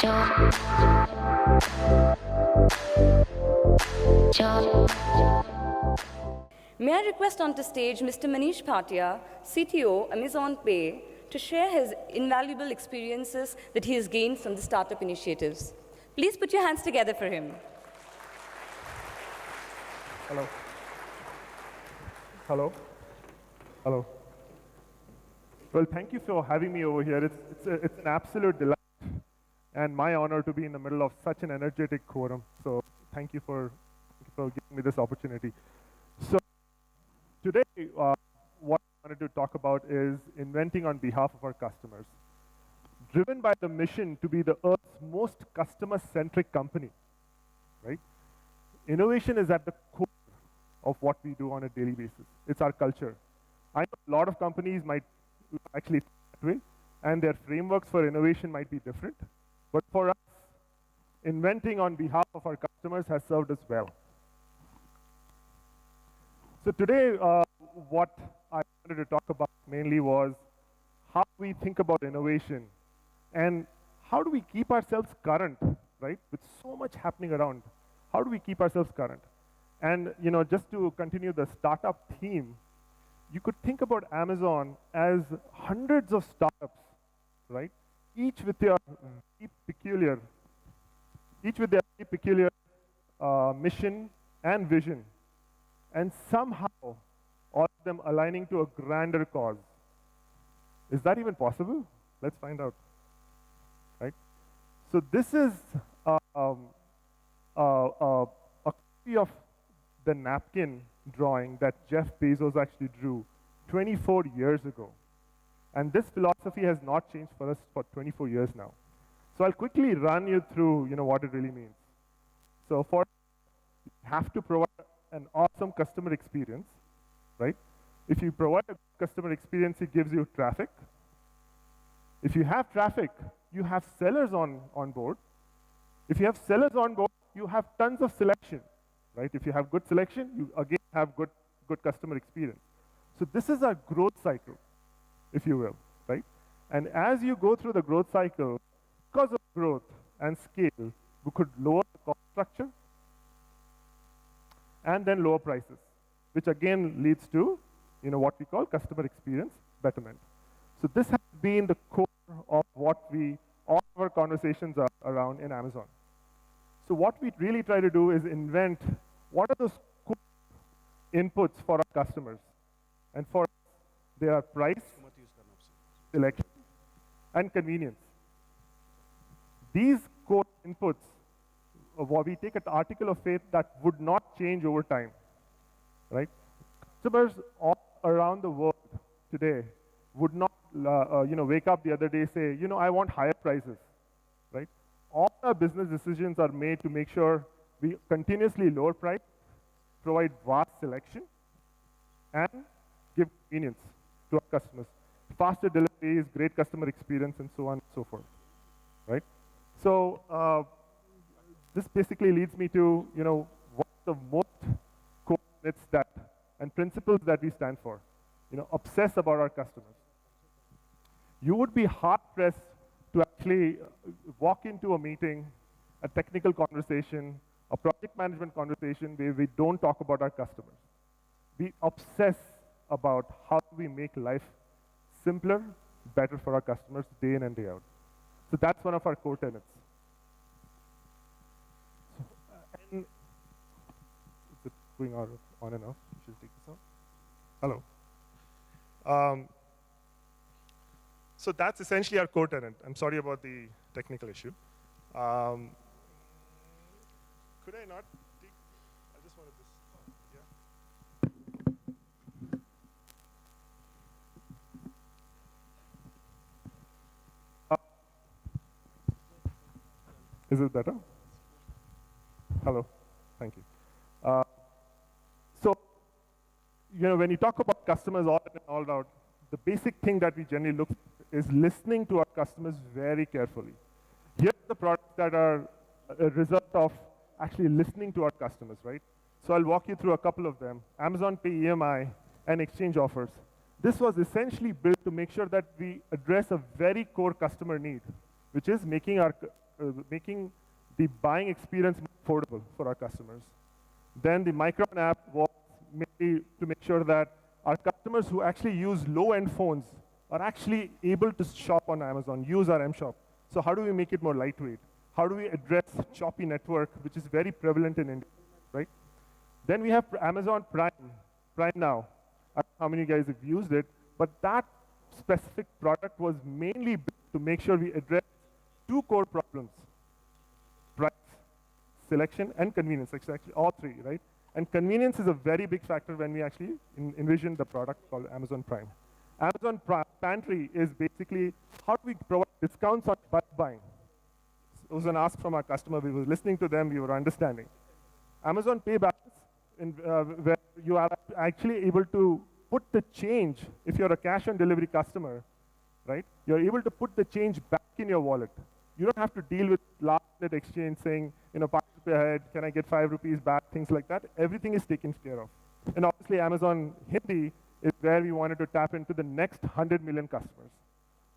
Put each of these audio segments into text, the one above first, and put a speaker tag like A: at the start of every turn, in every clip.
A: May I request onto stage Mr. Manish Bhatia, CTO, Amazon Pay, to share his invaluable experiences that he has gained from the startup initiatives. Please put your hands together for him.
B: Hello. Hello. Hello. Well, thank you for having me over here. It's an absolute delight and my honor to be in the middle of such an energetic quorum. So thank you for giving me this opportunity. So today, what I wanted to talk about is inventing on behalf of our customers. Driven by the mission to be the Earth's most customer-centric company, right? Innovation is at the core of what we do on a daily basis. It's our culture. I know a lot of companies might actually think that way, and their frameworks for innovation might be different. But for us, inventing on behalf of our customers has served us well. So today, what I wanted to talk about mainly was how we think about innovation and how do we keep ourselves current, right? With so much happening around, how do we keep ourselves current? And just to continue the startup theme, you could think about Amazon as hundreds of startups, right? Each with their very peculiar mission and vision, and somehow all of them aligning to a grander cause. Is that even possible? Let's find out, right? So this is a copy of the napkin drawing that Jeff Bezos actually drew 24 years ago. And this philosophy has not changed for us for 24 years now. So I'll quickly run you through what it really means. So you have to provide an awesome customer experience, right? If you provide a customer experience, it gives you traffic. If you have traffic, you have sellers on board. If you have sellers on board, you have tons of selection, right? If you have good selection, you again have good customer experience. So this is a growth cycle, if you will, right? And as you go through the growth cycle, because of growth and scale, we could lower the cost structure and then lower prices, which again leads to what we call customer experience betterment. So this has been the core of what all of our conversations are around in Amazon. So what we really try to do is invent what are those core inputs for our customers. And for us, they are price, selection, and convenience. These core inputs, we take an article of faith that would not change over time, right? Customers all around the world today would not, wake up the other day say, I want higher prices, right? All our business decisions are made to make sure we continuously lower price, provide vast selection, and give convenience to our customers. Faster deliveries, great customer experience, and so on and so forth, right? So this basically leads me to, what the most core myths and principles that we stand for. Obsess about our customers. You would be hard-pressed to actually walk into a meeting, a technical conversation, a project management conversation where we don't talk about our customers. We obsess about how do we make life simpler, better for our customers day in and day out. So that's one of our core tenets. And is it going on and off? Should I take this out? Hello. So that's essentially our core tenet. I'm sorry about the technical issue. Could I not take, I just wanted this, yeah. Is it better? Hello, thank you. So, when you talk about customers all in and all out, the basic thing that we generally look for is listening to our customers very carefully. Here are the products that are a result of actually listening to our customers, right? So I'll walk you through a couple of them. Amazon Pay EMI and exchange offers. This was essentially built to make sure that we address a very core customer need, which is making our making the buying experience more affordable for our customers. Then the Micron app was made to make sure that our customers who actually use low-end phones are actually able to shop on Amazon, use our M shop. So how do we make it more lightweight? How do we address choppy network, which is very prevalent in India, right? Then we have Amazon Prime Now. I don't know how many of you guys have used it, but that specific product was mainly built to make sure we address two core problems: price, selection, and convenience. Actually, all three, right? And convenience is a very big factor when we actually envision the product called Amazon Prime. Amazon Pantry is basically how do we provide discounts on bulk buying. It was an ask from our customer. We were listening to them. We were understanding. Amazon Pay Balance, where you are actually able to put the change, if you're a cash on delivery customer, right? You're able to put the change back in your wallet. You don't have to deal with last-minute exchange saying, pass pay ahead, can I get 5 rupees back, things like that. Everything is taken care of. And obviously, Amazon Hindi is where we wanted to tap into the next 100 million customers.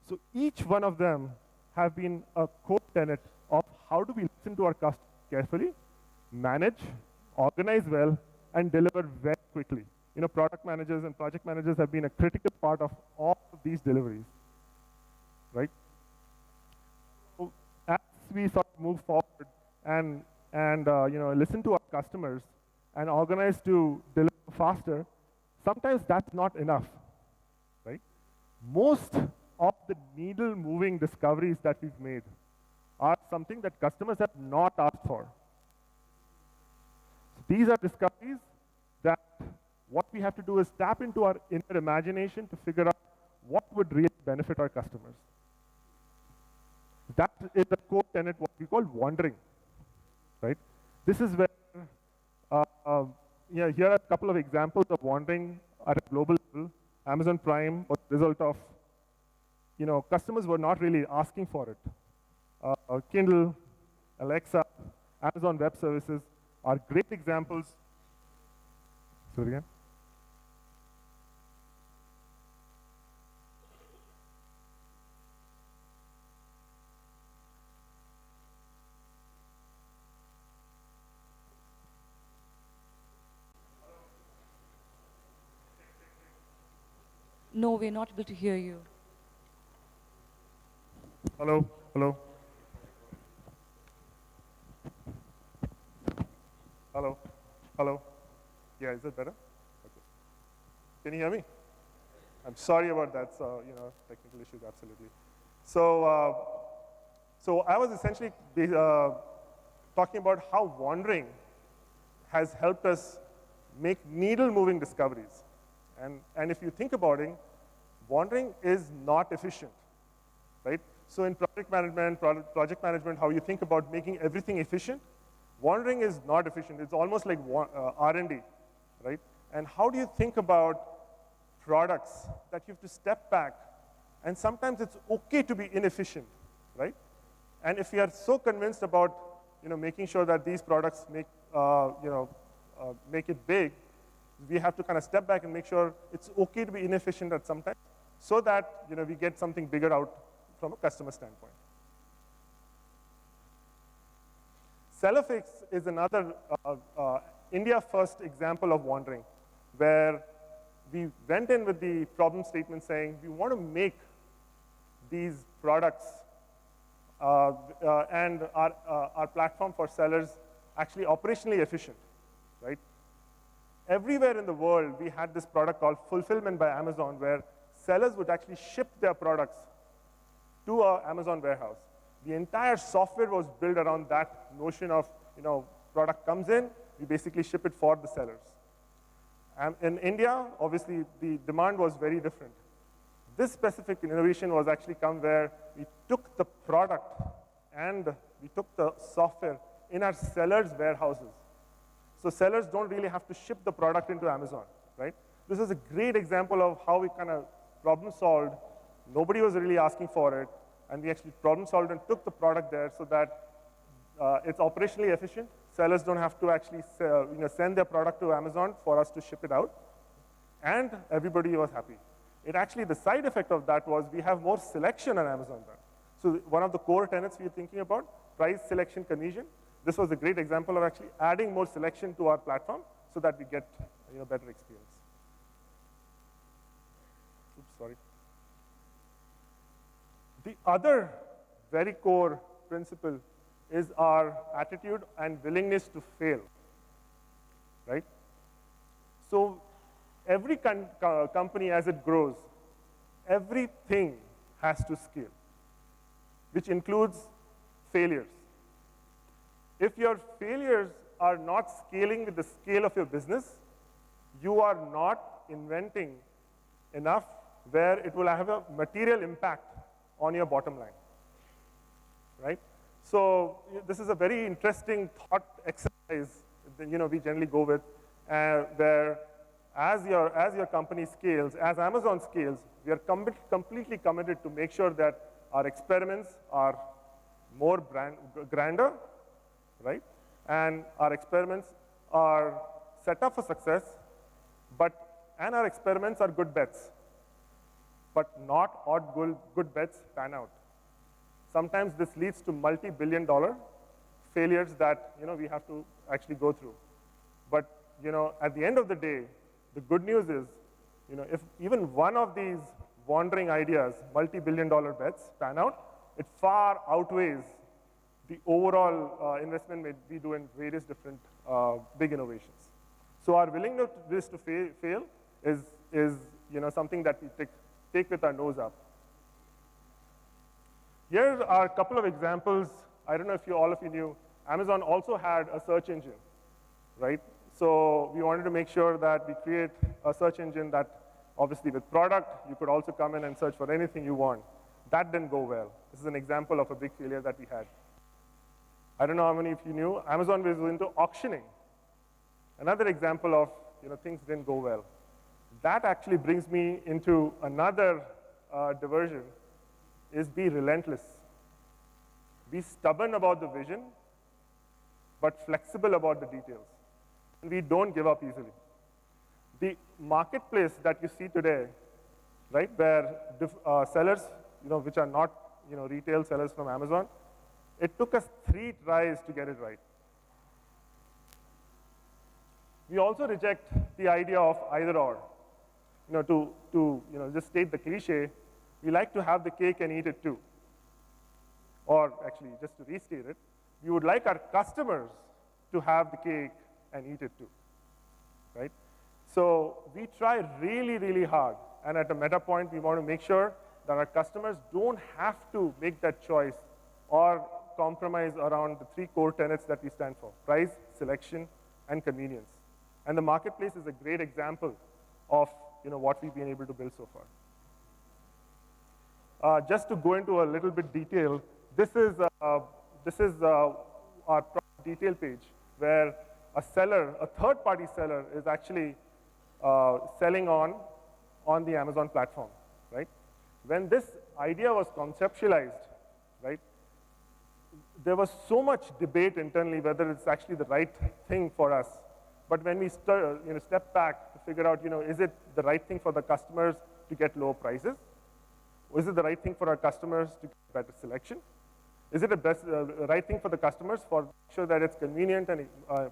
B: So each one of them have been a core tenet of how do we listen to our customers carefully, manage, organize well, and deliver very quickly. Product managers and project managers have been a critical part of all of these deliveries, right? So as we sort of move forward and listen to our customers and organize to deliver faster, sometimes that's not enough, right? Most of the needle-moving discoveries that we've made are something that customers have not asked for. So these are discoveries that what we have to do is tap into our inner imagination to figure out what would really benefit our customers. That is the core tenet, what we call wandering, right? This is where, here are a couple of examples of wandering at a global level. Amazon Prime was the result of, customers were not really asking for it. Kindle, Alexa, Amazon Web Services are great examples. Say it again.
C: No, we're not able to hear you.
B: Hello, hello. Hello, hello. Yeah, is that better? Okay. Can you hear me? I'm sorry about that. So, technical issues, absolutely. So, so I was essentially talking about how wandering has helped us make needle-moving discoveries. And if you think about it, wandering is not efficient, right? So in project management, how you think about making everything efficient, wandering is not efficient. It's almost like R&D, right? And how do you think about products that you have to step back, and sometimes it's okay to be inefficient, right? And if we are so convinced about making sure that these products make it big, we have to kind of step back and make sure it's okay to be inefficient at some time, so that we get something bigger out from a customer standpoint. Cellerfix is another India-first example of wandering, where we went in with the problem statement saying we want to make these products and our platform for sellers actually operationally efficient, right? Everywhere in the world, we had this product called Fulfillment by Amazon, where sellers would actually ship their products to an Amazon warehouse. The entire software was built around that notion of, product comes in, we basically ship it for the sellers. And in India, obviously, the demand was very different. This specific innovation was actually come where we took the product and we took the software in our sellers' warehouses. So sellers don't really have to ship the product into Amazon, right? This is a great example of how we kind of problem solved. Nobody was really asking for it, and we actually problem solved and took the product there so that it's operationally efficient. Sellers don't have to actually send their product to Amazon for us to ship it out, and everybody was happy. The side effect of that was we have more selection on Amazon then. So one of the core tenets we're thinking about, price, selection, conversion. This was a great example of actually adding more selection to our platform so that we get better experience. Oops, sorry. The other very core principle is our attitude and willingness to fail, right? So every company as it grows, everything has to scale, which includes failures. If your failures are not scaling with the scale of your business, you are not inventing enough where it will have a material impact on your bottom line, right? So this is a very interesting thought exercise that, we generally go with, where as your company scales, as Amazon scales, we are completely committed to make sure that our experiments are more grander, right? And our experiments are set up for success, and our experiments are good bets, but not all good bets pan out. Sometimes this leads to multi-billion-dollar failures that we have to actually go through. But at the end of the day, the good news is, if even one of these wandering ideas, multi-billion-dollar bets, pan out, it far outweighs the overall investment we do in various different big innovations. So our willingness to fail is something that we take with our nose up. Here are a couple of examples. I don't know if all of you knew, Amazon also had a search engine, right? So we wanted to make sure that we create a search engine that, obviously with product, you could also come in and search for anything you want. That didn't go well. This is an example of a big failure that we had. I don't know how many of you knew, Amazon was into auctioning. Another example of things didn't go well. That actually brings me into another diversion, is be relentless. Be stubborn about the vision, but flexible about the details. We don't give up easily. The marketplace that you see today, right, where sellers, which are not, retail sellers from Amazon, it took us 3 tries to get it right. We also reject the idea of either or. To just state the cliche, we like to have the cake and eat it too. Or actually, just to restate it, we would like our customers to have the cake and eat it too, right? So we try really, really hard. And at a meta point, we want to make sure that our customers don't have to make that choice or compromise around the 3 core tenets that we stand for: price, selection, and convenience. And the marketplace is a great example of what we've been able to build so far. Just to go into a little bit detail, this is our product detail page where a seller, a third-party seller, is actually selling on the Amazon platform, right? When this idea was conceptualized, right, there was so much debate internally whether it's actually the right thing for us. But when we step back to figure out, is it the right thing for the customers to get lower prices? Or is it the right thing for our customers to get better selection? Is it the right thing for the customers for make sure that it's convenient and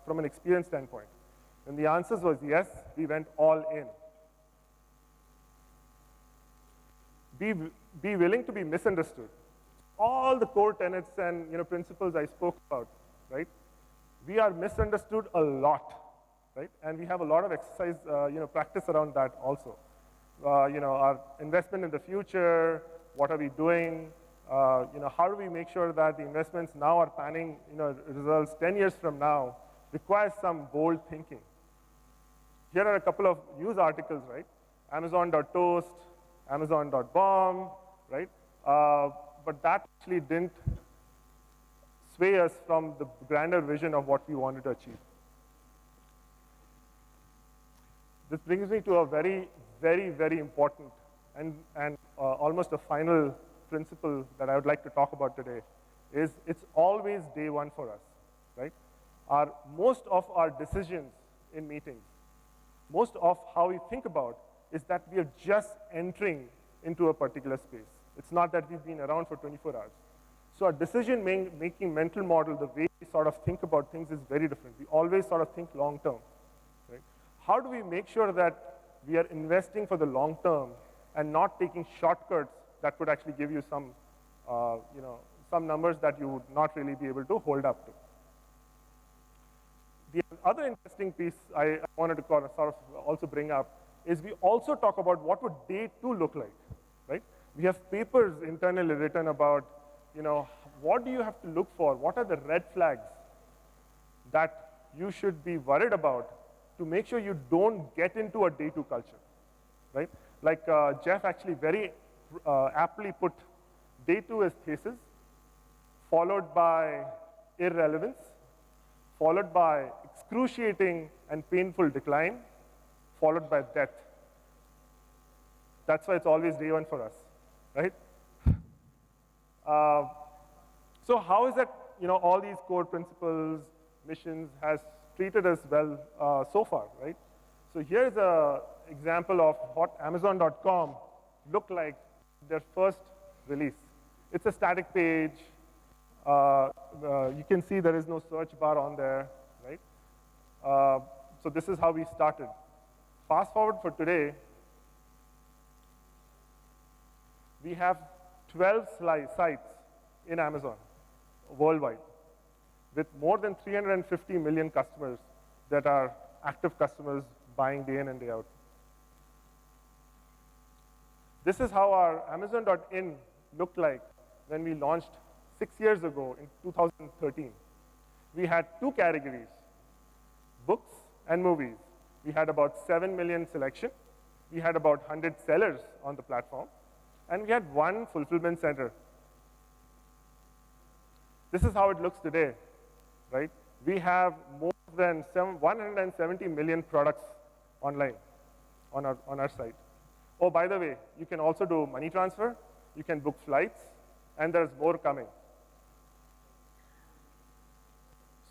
B: from an experience standpoint? And the answer was yes, we went all in. Be willing to be misunderstood. All the core tenets and principles I spoke about, right? We are misunderstood a lot, right? And we have a lot of exercise, practice around that also. Our investment in the future, what are we doing? How do we make sure that the investments now are panning, results 10 years from now, requires some bold thinking. Here are a couple of news articles, right? Amazon.toast, Amazon.bomb, right? But that actually didn't sway us from the grander vision of what we wanted to achieve. This brings me to a very, very, very important and almost a final principle that I would like to talk about today is it's always day one for us, right? Most of our decisions in meetings, most of how we think about is that we are just entering into a particular space. It's not that we've been around for 24 hours. So our decision-making mental model, the way we sort of think about things is very different. We always sort of think long-term, right? How do we make sure that we are investing for the long term and not taking shortcuts that could actually give you some, some numbers that you would not really be able to hold up to? The other interesting piece I wanted to sort of also bring up is we also talk about what would day 2 look like, right? We have papers internally written about, what do you have to look for? What are the red flags that you should be worried about to make sure you don't get into a day 2 culture, right? Like Jeff actually very aptly put, day 2 is thesis, followed by irrelevance, followed by excruciating and painful decline, followed by death. That's why it's always day 1 for us, right? So how is that, all these core principles, missions has treated us well so far, right? So here's an example of what Amazon.com looked like their first release. It's a static page. You can see there is no search bar on there, right? So this is how we started. Fast forward for today, we have 12 sites in Amazon worldwide with more than 350 million customers that are active customers buying day in and day out. This is how our Amazon.in looked like when we launched 6 years ago in 2013. We had 2 categories, books and movies. We had about 7 million selection. We had about 100 sellers on the platform. And we had 1 fulfillment center. This is how it looks today, right? We have more than 170 million products online on our site. Oh, by the way, you can also do money transfer, you can book flights, and there's more coming.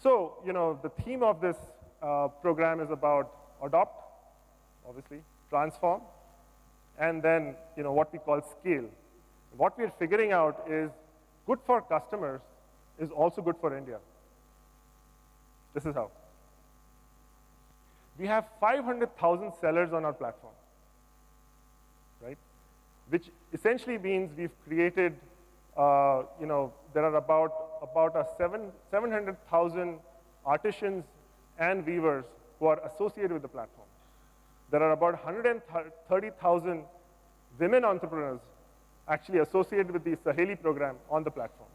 B: So, the theme of this program is about adopt, obviously, transform, and then, what we call scale. What we're figuring out is good for customers is also good for India. This is how. We have 500,000 sellers on our platform, right? Which essentially means we've created, there are about 700,000 artisans and weavers who are associated with the platform. There are about 130,000 women entrepreneurs actually associated with the Saheli program on the platform.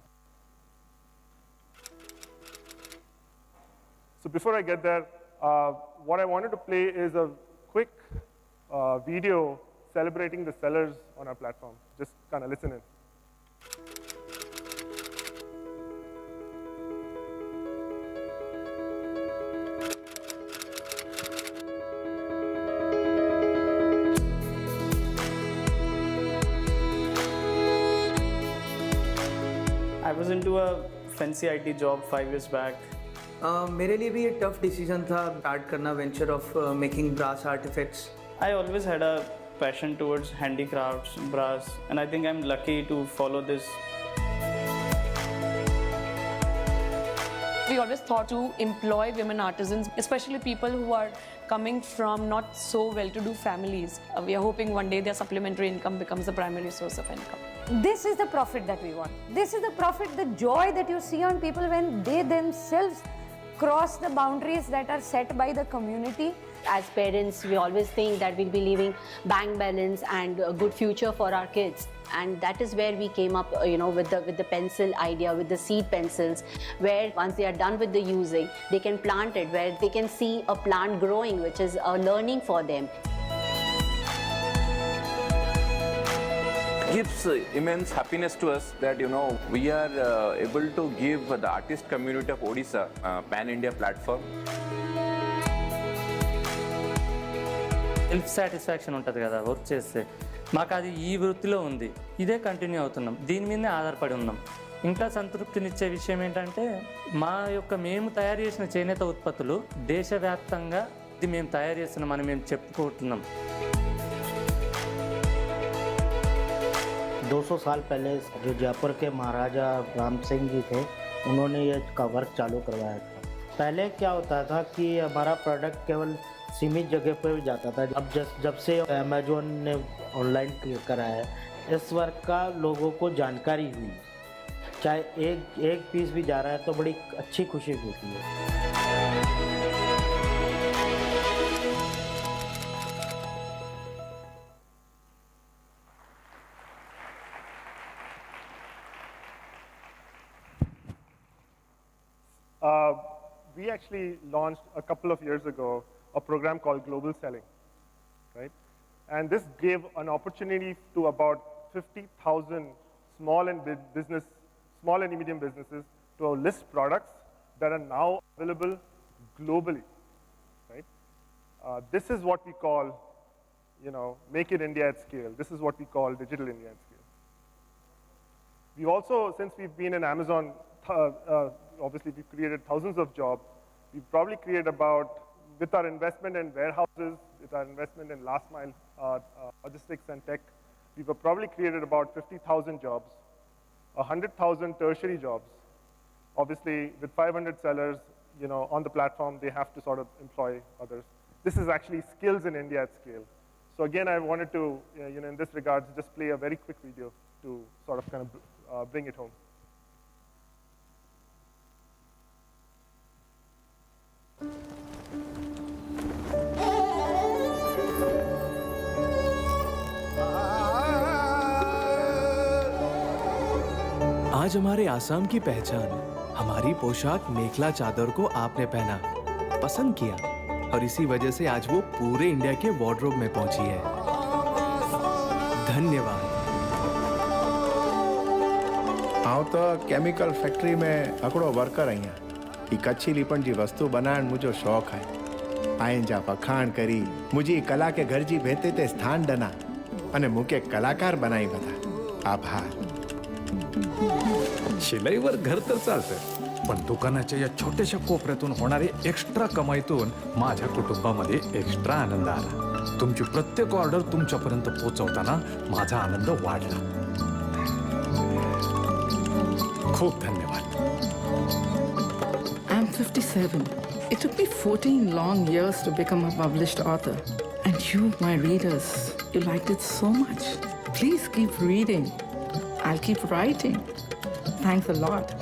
B: So before I get there, what I wanted to play is a quick video celebrating the sellers on our platform. Just kind of listen in.
D: I was into a fancy IT job 5 years back.
E: मेरे लिए भी ये tough decision था start करना venture of making brass artifacts.
D: I always had a passion towards handicrafts, brass, and I think I'm lucky to follow this.
C: We always thought to employ women artisans, especially people who are coming from not so well-to-do families. We are hoping one day their supplementary income becomes the primary source of income.
F: This is the profit that we want. This is the profit, the joy that you see on people when they themselves cross the boundaries that are set by the community.
G: As parents, we always think that we'll be leaving bank balance and a good future for our kids. And that is where we came up, with the pencil idea, with the seed pencils, where once they are done with the using, they can plant it, where they can see a plant growing, which is a learning for them.
H: Gives immense happiness to us that we are able to give the artist community of Odisha pan-India platform.
I: Self satisfaction ఉంటుంది కదా work చేస్తే, మాకు అది ఈ వృత్తిలో ఉంది, ఇదే continue అవుతున్నాం, దీని మీదే ఆధారపడి ఉన్నాం. ఇంకా సంతృప్తినిచ్చే విషయం ఏంటంటే మేము తయారు చేసిన చేనేత ఉత్పత్తులు దేశవ్యాప్తంగా ఇది మేము తయారు చేస్తున్నామని మేము చెప్పుకుంటున్నాం.
J: 200 साल पहले जो जयपुर के महाराजा राम सिंह जी थे, उन्होंने ये का वर्क चालू करवाया था। पहले क्या होता था कि हमारा प्रोडक्ट केवल सीमित जगह पर जाता था। अब जब से अमेजोन ने ऑनलाइन करा है, इस वर्क का लोगों को जानकारी हुई, चाहे एक पीस भी जा रहा है तो बड़ी अच्छी खुशी होती है।
B: We actually launched a couple of years ago a program called Global Selling, right? And this gave an opportunity to about 50,000 small and medium businesses to list products that are now available globally, right? This is what we call, make it India at scale. This is what we call digital India at scale. We've also, since we've been in Amazon, obviously we've created thousands of jobs. We've probably created about, with our investment in warehouses, with our investment in last mile logistics and tech, we've probably created about 50,000 jobs, 100,000 tertiary jobs. Obviously, with 500 sellers, on the platform, they have to sort of employ others. This is actually skills in India at scale. So again, I wanted to, in this regard, just play a very quick video to sort of kind of bring it home.
K: आज हमारे आसाम की पहचान, हमारी पोशाक मेखला चादर को आपने पहना, पसंद किया, और इसी वजह से आज वो पूरे इंडिया के वार्डरोब में पहुंची है। धन्यवाद।
L: हाँ तो केमिकल फैक्ट्री में हिकिड़ो वर्कर आहियां। ही कच्छी लीपन जी वस्तु बनाइण मुझो शौक़ है। आइन जा पखाण करी मुझी कला के घर जी भेते ते स्थान ॾिना अने मूंखे कलाकार बनाई वधा। आभार।
M: शिलाईवर घर तर चालतं, पण दुकानाच्या या छोट्याशा कोपऱ्यातून होणारी एक्स्ट्रा कमाईतून माझ्या कुटुंबामध्ये एक्स्ट्रा आनंद आला। तुमची प्रत्येक ऑर्डर तुमच्यापर्यंत पोहोचवताना माझा आनंद वाढला। खूप धन्यवाद।
N: I'm 57. It took me 14 long years to become a published author. And you, my readers, you liked it so much. Please keep reading. I'll keep writing. Thanks a lot.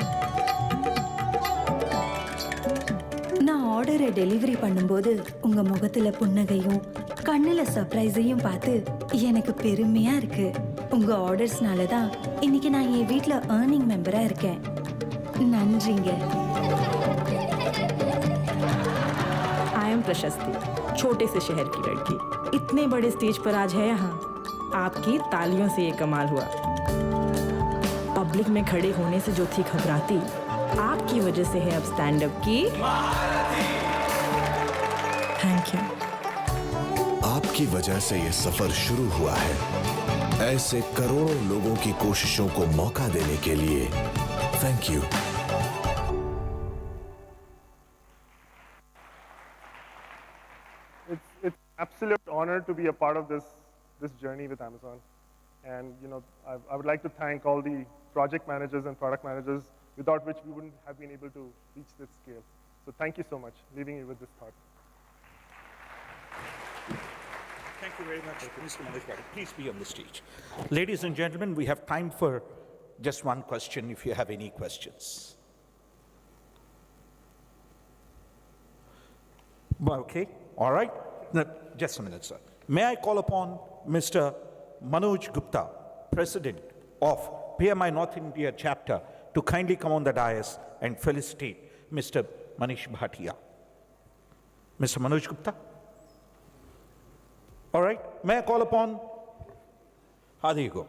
O: நான் ஆர்டரை டெலிவரி பண்ணும்போது உங்க முகத்துல புன்னகையும் கண்ணுல சர்ப்ரைஸையும் பார்த்து எனக்கு பெருமையா இருக்கு. உங்க ஆர்டர்ஸ்னால தான் இன்னைக்கு நான் என் வீட்ல ஏர்னிங் மெம்பரா இருக்கேன். நன்றிங்க.
P: I am प्रशस्ति, छोटे से शहर की लड़की, इतने बड़े स्टेज पर आज है यहाँ। आपकी तालियों से ये कमाल हुआ। पब्लिक में खड़े होने से जो थी घबराती, आपकी वजह से है अब स्टैंड अप की। Thank you.
Q: आपकी वजह से ये सफर शुरू हुआ है। ऐसे करोड़ों लोगों की कोशिशों को मौका देने के लिए thank you.
B: It's absolute honor to be a part of this journey with Amazon. And I would like to thank all the project managers and product managers without which we wouldn't have been able to reach this scale. So thank you so much, leaving you with this thought.
R: Thank you very much, Mr. Manish. Please be on the stage. Ladies and gentlemen, we have time for just one question if you have any questions. Okay, all right. Now, just a minute, sir. May I call upon Mr. Manoj Gupta, President of PMI North India chapter, to kindly come on the dais and felicitate Mr. Manish Bhatia. Mr. Manoj Gupta? All right, may I call upon, there you go.